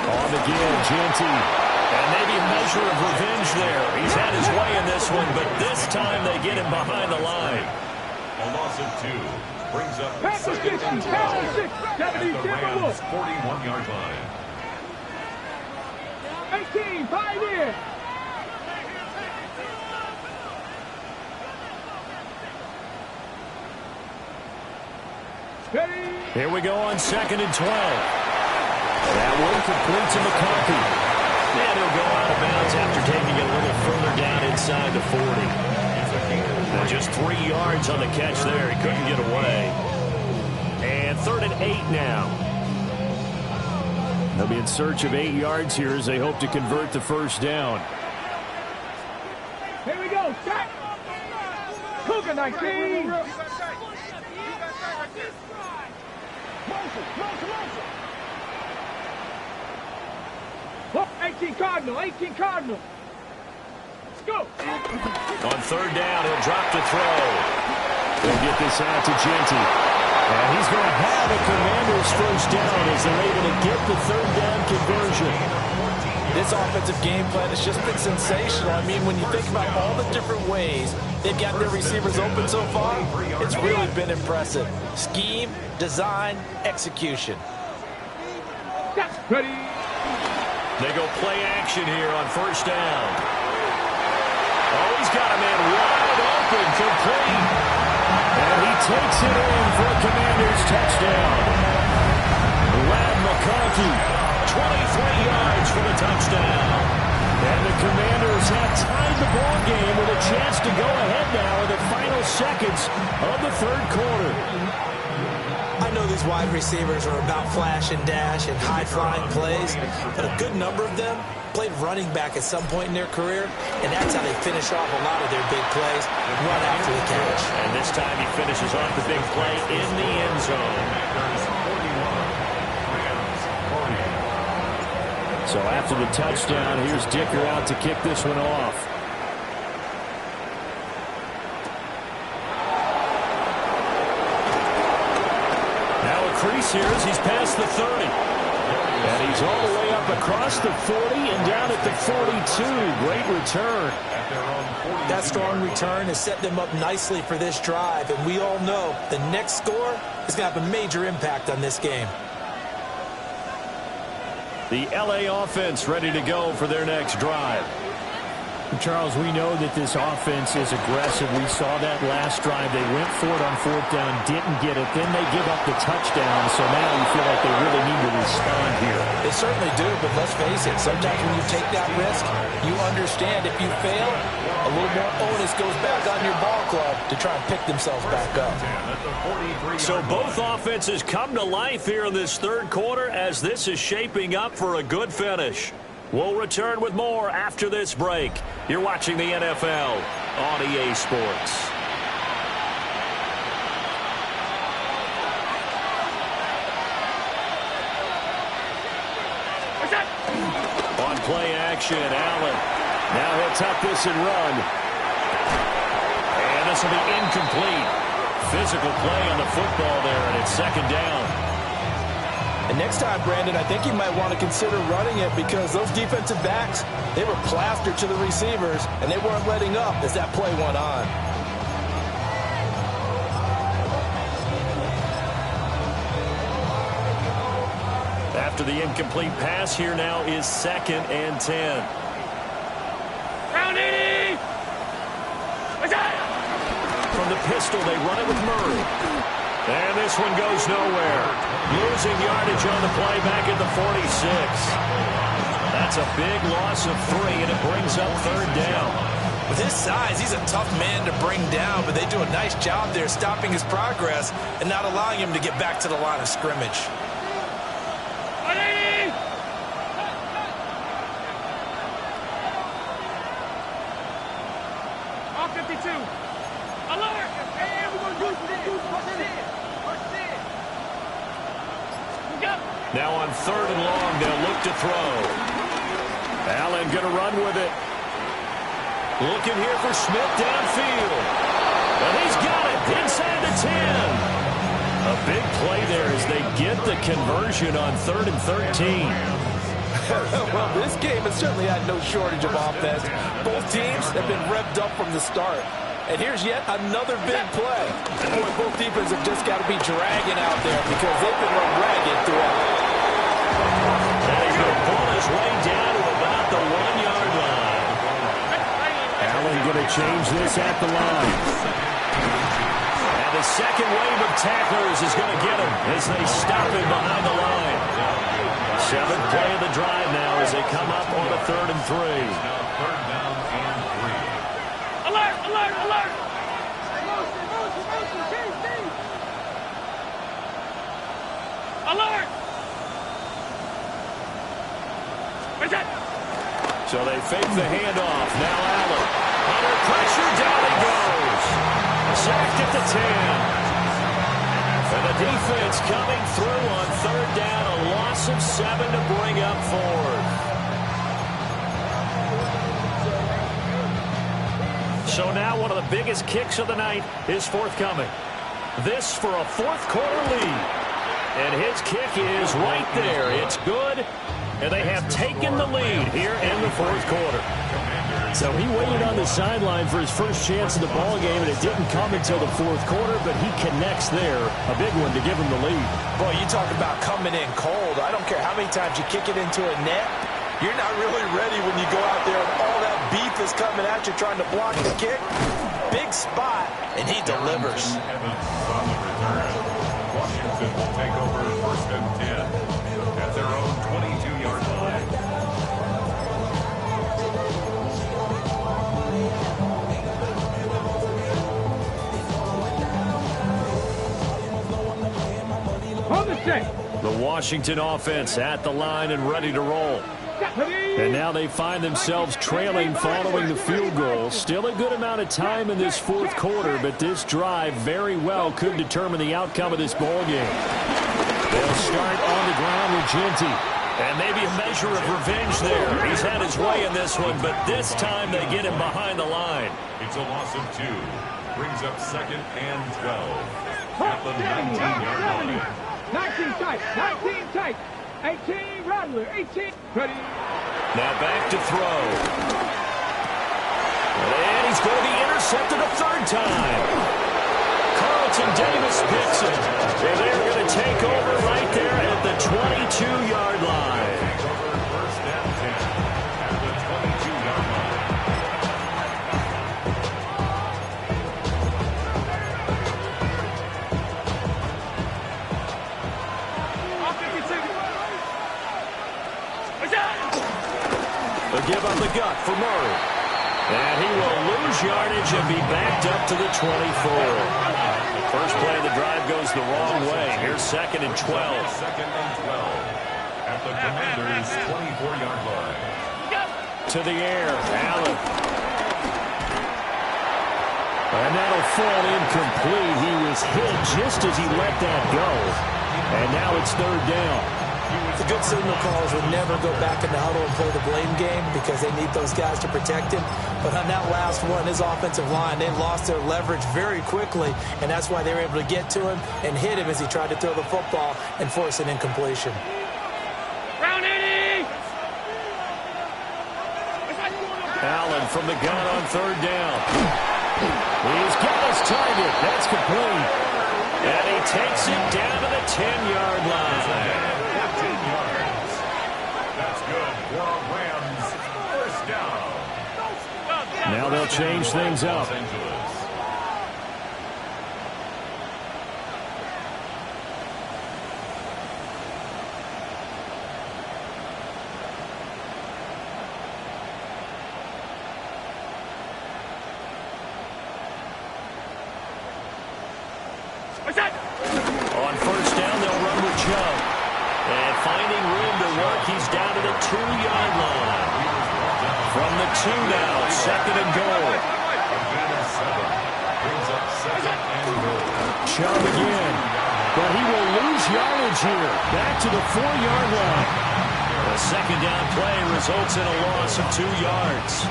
Speaker 1: On again, Genty. And maybe a measure of revenge there. He's had his way in this one, but this time they get him behind the line.
Speaker 3: A loss of 2 brings up
Speaker 2: Pass to 60!
Speaker 3: 2nd and 12
Speaker 2: Pass to 60!
Speaker 3: at the Rams' 41-yard line.
Speaker 2: 18, 5 in!
Speaker 1: Here we go on 2nd and 12. That one complete to McCarthy. And he'll go out of bounds after taking it a little further down inside the 40. Now just 3 yards on the catch there. He couldn't get away. And 3rd and 8 now. They'll be in search of 8 yards here as they hope to convert the first down.
Speaker 2: Here we go, set! Cougar 19! 18 Cardinal, 18 Cardinal. Let's go.
Speaker 1: On 3rd down, he'll drop to throw. They'll get this out to Genty. And he's going to have a Commanders first down as they're able to get the 3rd down conversion.
Speaker 4: This offensive game plan has just been sensational. I mean, when you think about all the different ways they've got their receivers open so far, it's really been impressive. Scheme, design, execution.
Speaker 2: Ready.
Speaker 1: They go play action here on first down. Oh, he's got a man wide open, complete. And he takes it in for a Commanders touchdown. Lad McConkey, 23 yards for the touchdown. And the Commanders have tied the ball game with a chance to go ahead now in the final seconds of the third quarter.
Speaker 4: I know these wide receivers are about flash and dash and high-flying plays, but a good number of them played running back at some point in their career, and that's how they finish off a lot of their big plays, run after the catch.
Speaker 1: And this time he finishes off the big play in the end zone. So after the touchdown, here's Dicker out to kick this one off. Crease here as he's past the 30. And he's all the way up across the 40 and down at the 42. Great return.
Speaker 4: That strong return has set them up nicely for this drive, and we all know the next score is going to have a major impact on this game.
Speaker 1: The LA offense ready to go for their next drive.
Speaker 7: Charles, we know that this offense is aggressive. We saw that last drive. They went for it on fourth down, didn't get it. Then they give up the touchdown. So now you feel like they really need to respond here.
Speaker 4: They certainly do, but let's face it. Sometimes when you take that risk, you understand if you fail, a little more onus goes back on your ball club to try and pick themselves back up.
Speaker 1: So both offenses come to life here in this third quarter as this is shaping up for a good finish. We'll return with more after this break. You're watching the NFL on EA Sports. On play action, Allen. Now he'll tuck this and run. And this will be incomplete. Physical play on the football there, and it's second down.
Speaker 4: And next time, Brandon, I think you might want to consider running it because those defensive backs, they were plastered to the receivers, and they weren't letting up as that play went on.
Speaker 1: After the incomplete pass, here now is 2nd and 10.
Speaker 2: Round 80!
Speaker 1: From the pistol, they run it with Murray. And this one goes nowhere. Losing yardage on the play back at the 46. That's a big loss of 3, and it brings up third down.
Speaker 4: With his size, he's a tough man to bring down, but they do a nice job there stopping his progress and not allowing him to get back to the line of scrimmage.
Speaker 2: All 52. Alert! Hey, we're going to do this.
Speaker 1: Now on 3rd and long, they'll look to throw. Allen going to run with it. Looking here for Smith downfield. And he's got it inside the 10. A big play there as they get the conversion on 3rd and 13.
Speaker 4: Well, this game has certainly had no shortage of offense. Both teams have been revved up from the start. And here's yet another big play. Boy, both defenses have just got to be dragging out there because they've been run ragged throughout.
Speaker 1: And he's going to pull his way down to about the 1-yard line.
Speaker 7: Allen going to change this at the line.
Speaker 1: And the second wave of tacklers is going to get him as they stop him behind the line. 7th play of the drive now as they come up on a 3rd and 3.
Speaker 2: Alert! Alert! Alert! Alert!
Speaker 1: So they fake the handoff. Now Allen. Under pressure, down he goes. Sacked at the 10. And the defense coming through on 3rd down. A loss of 7 to bring up 4th. So now one of the biggest kicks of the night is forthcoming. This for a 4th quarter lead. And his kick is right there. It's good. And they have taken the lead here in the 4th quarter.
Speaker 7: So he waited on the sideline for his first chance of the ball game, and it didn't come until the 4th quarter, but he connects there. A big one to give him the lead.
Speaker 4: Boy, you talk about coming in cold. I don't care how many times you kick it into a net. You're not really ready when you go out there and all that beef is coming at you trying to block the kick. Big spot, and he delivers.
Speaker 3: Evans on the return. Washington will take over first and 10 at their own 22-yard line.
Speaker 2: On the set.
Speaker 1: The Washington offense at the line and ready to roll. And now they find themselves trailing following the field goal. Still a good amount of time in this fourth quarter, but this drive very well could determine the outcome of this ball game. They'll start on the ground with Ginty. And maybe a measure of revenge there. He's had his way in this one, but this time they get him behind the line.
Speaker 3: It's a loss of 2. Brings up second and 12 at the 19-yard line.
Speaker 2: 19 tight, 19 tight, 18 Rattler, 18. Ready.
Speaker 1: Now back to throw. And he's going to be intercepted a third time. Carlton Davis picks it. And they're going to take over right there at the 22-yard line.
Speaker 3: First and 10 at the 22-yard line.
Speaker 1: Give up the gut for Murray. And he will lose yardage and be backed up to the 24. First play of the drive goes the wrong way. Here's second and 12.
Speaker 3: Second and 12 at the Commanders' 24-yard line.
Speaker 1: To the air, Allen. And that'll fall incomplete. He was hit just as he let that go. And now it's third down.
Speaker 4: The good signal callers would never go back in the huddle and play the blame game because they need those guys to protect him. But on that last one, his offensive line, they lost their leverage very quickly, and that's why they were able to get to him and hit him as he tried to throw the football and force an incompletion.
Speaker 2: Round 80.
Speaker 1: Allen from the gun on third down. He's got his target. That's complete. And he takes it down to the 10-yard line.
Speaker 3: 15 yards. That's good for a Rams first down.
Speaker 1: Now they'll change things up.
Speaker 3: Los Angeles.
Speaker 1: On first down, they'll run with Chubb. And finding room to work, he's down to the 2-yard line. From the 2 now, second and goal.
Speaker 3: Brings up second and goal.
Speaker 1: Chubb again. But he will lose yardage here. Back to the 4-yard line. A second down play results in a loss of 2 yards.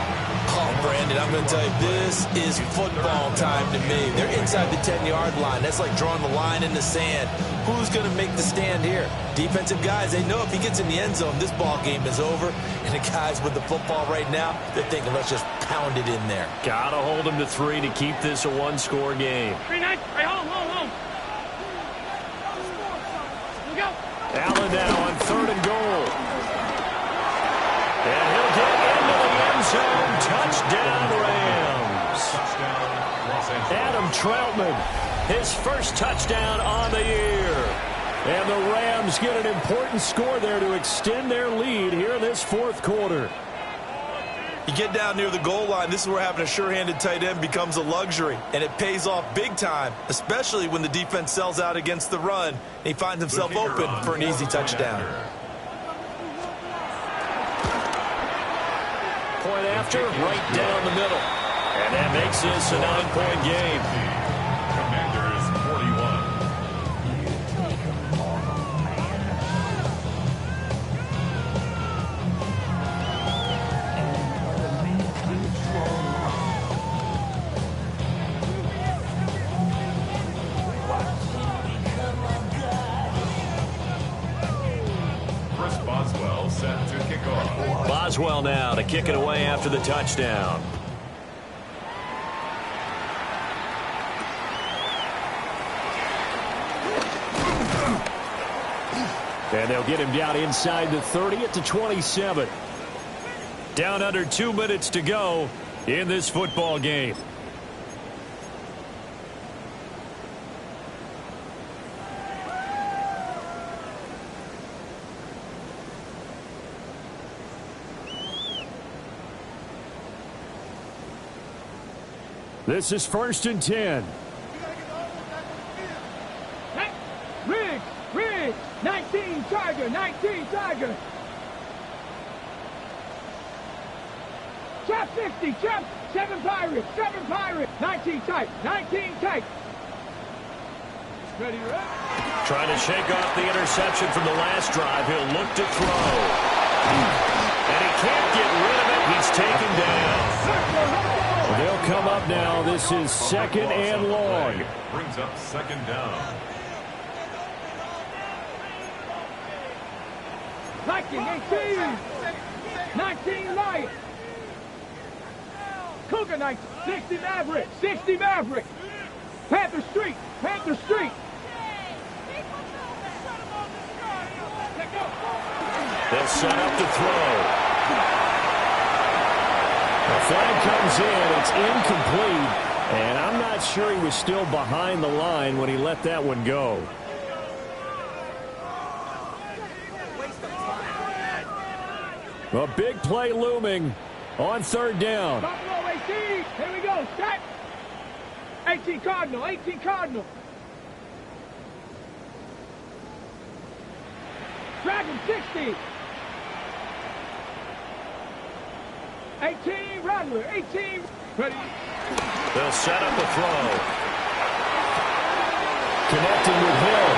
Speaker 4: Oh, Brandon, I'm going to tell you, this is football time to me. They're inside the 10-yard line. That's like drawing the line in the sand. Who's going to make the stand here? Defensive guys, they know if he gets in the end zone, this ball game is over. And the guys with the football right now, they're thinking, let's just pound it in there.
Speaker 1: Got to hold him to 3 to keep this a one-score game.
Speaker 2: 3-9. Hey, home. Here we go.
Speaker 1: Allen now on third and goal. And he'll get into the end zone. Touchdown, Rams.
Speaker 3: Touchdown, Los Angeles.
Speaker 1: Adam Troutman, his first touchdown on the year. And the Rams get an important score there to extend their lead here in this fourth quarter.
Speaker 4: You get down near the goal line, this is where having a sure-handed tight end becomes a luxury. And it pays off big time, especially when the defense sells out against the run. And he finds himself open for an easy touchdown.
Speaker 1: Point after, right down the middle. And that makes this a 9-point game.
Speaker 3: Commanders 41. Chris Boswell set to kick off.
Speaker 1: Boswell now to kick it away after the touchdown. And they'll get him down inside the 30 at the 27. Down under 2 minutes to go in this football game. This is 1st and 10.
Speaker 2: Riggs, 19 Tiger, 19 Tiger. Chop 60, chop 7 Pirates, 19 tight, 19 tight. Ready, right?
Speaker 1: Trying to shake off the interception from the last drive. He'll look to throw. And he can't get rid of it. He's taken down.
Speaker 7: They'll come up now. This is 2nd and long.
Speaker 3: Brings up 2nd down.
Speaker 2: Viking 18, 19 Lion. Cougar 19, 60 Maverick. Panther Street.
Speaker 1: They'll set up to throw. The flag comes in. It's incomplete. And I'm not sure he was still behind the line when he let that one go. A big play looming on 3rd down.
Speaker 2: Buffalo 18, here we go, set. 18 Cardinal. Dragon 60. 18 Rattler, 18. Ready.
Speaker 1: They'll set up the throw. Connecting with Hill.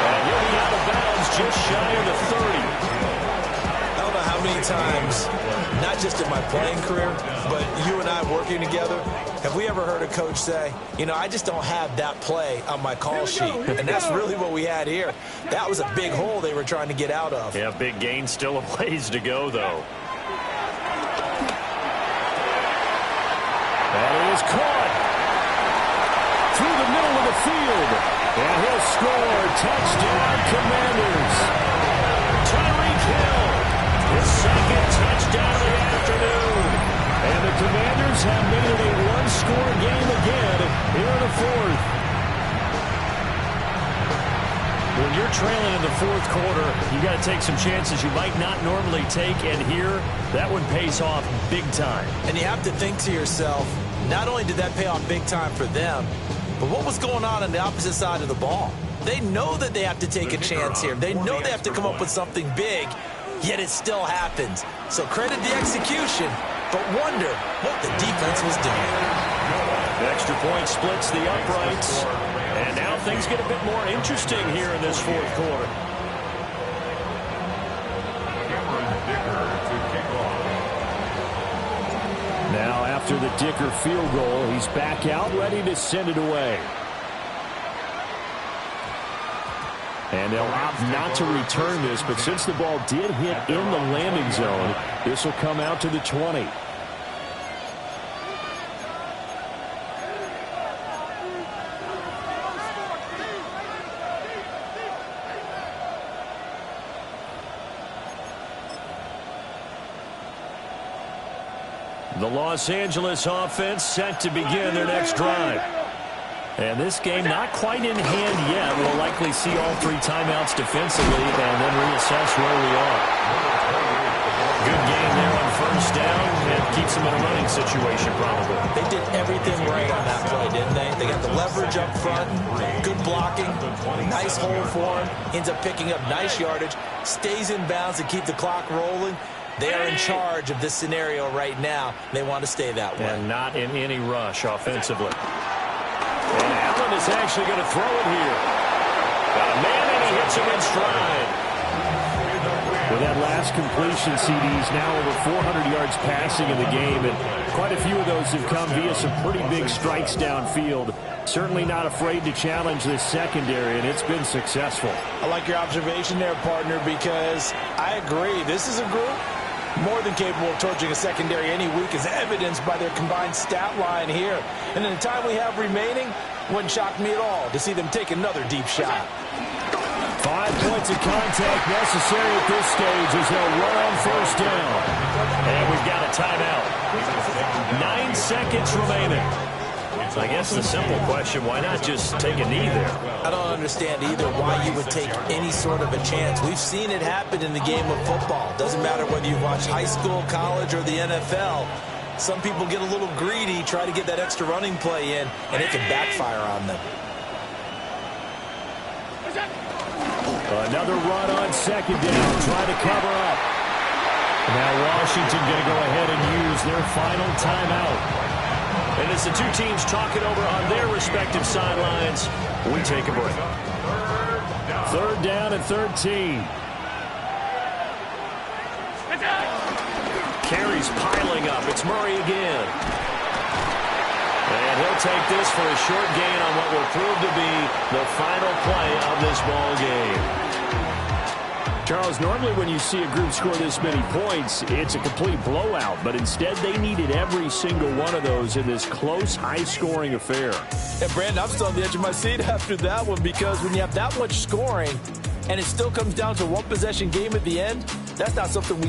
Speaker 1: And he'll be out of bounds just shy of the 30.
Speaker 4: I don't know how many times, not just in my playing career, but you and I working together, have we ever heard a coach say, you know, I just don't have that play on my call sheet. And that's really what we had here. That was a big hole they were trying to get out of.
Speaker 1: Yeah, big gain, still a ways to go, though. And he is caught through the middle of the field. And he'll score. Touchdown, Commanders. Tyreek Hill, his 2nd touchdown of the afternoon. And the Commanders have made it a one-score game again here in the 4th. When you're trailing in the 4th quarter, you got to take some chances you might not normally take, and here, that one pays off big time.
Speaker 4: And you have to think to yourself, not only did that pay off big time for them, but what was going on the opposite side of the ball? They know that they have to take a chance here. They know they have to come up with something big, yet it still happens. So credit the execution, but wonder what the defense was doing.
Speaker 1: The extra point splits the uprights. And now things get a bit more interesting here in this 4th quarter. Now after the Dicker field goal, he's back out, ready to send it away. And they'll opt not to return this, but since the ball did hit in the landing zone, this will come out to the 20. The Los Angeles offense set to begin their next drive. And this game not quite in hand yet. We'll likely see all 3 timeouts defensively and then reassess where we are. Good game there on 1st down. And keeps them in a running situation probably.
Speaker 4: They did everything right on that play, didn't they? They got the leverage up front, good blocking, nice hold for him, ends up picking up nice yardage, stays in bounds to keep the clock rolling. They are in charge of this scenario right now. They want to stay that way.
Speaker 1: And not in any rush offensively. And Allen is actually going to throw it here. Got a man, and he hits him in stride. With that last completion, CD's now over 400 yards passing in the game, and quite a few of those have come via some pretty big strikes downfield. Certainly not afraid to challenge this secondary, and it's been successful.
Speaker 8: I like your observation there, partner, because I agree. This is a group more than capable of torching a secondary any week, as evidenced by their combined stat line here. And in the time we have remaining, wouldn't shock me at all to see them take another deep shot.
Speaker 1: 5 points of contact necessary at this stage as they'll run on first down. And we've got a timeout. 9 seconds remaining. So I guess the simple question, why not just take a knee there?
Speaker 4: I don't understand either why you would take any sort of a chance. We've seen it happen in the game of football. Doesn't matter whether you watch high school, college, or the NFL. Some people get a little greedy, try to get that extra running play in, and it can backfire on them.
Speaker 1: Another run on second down, trying to cover up. Now Washington going to go ahead and use their final timeout. And as the two teams talk it over on their respective sidelines, we take a break. Third down and 13. Carries piling up. It's Murray again. And he'll take this for a short gain on what will prove to be the final play of this ball game.
Speaker 7: Charles, normally when you see a group score this many points, it's a complete blowout. But instead, they needed every single one of those in this close, high-scoring affair.
Speaker 4: And, Brandon, I'm still on the edge of my seat after that one because when you have that much scoring and it still comes down to one possession game at the end, that's not something we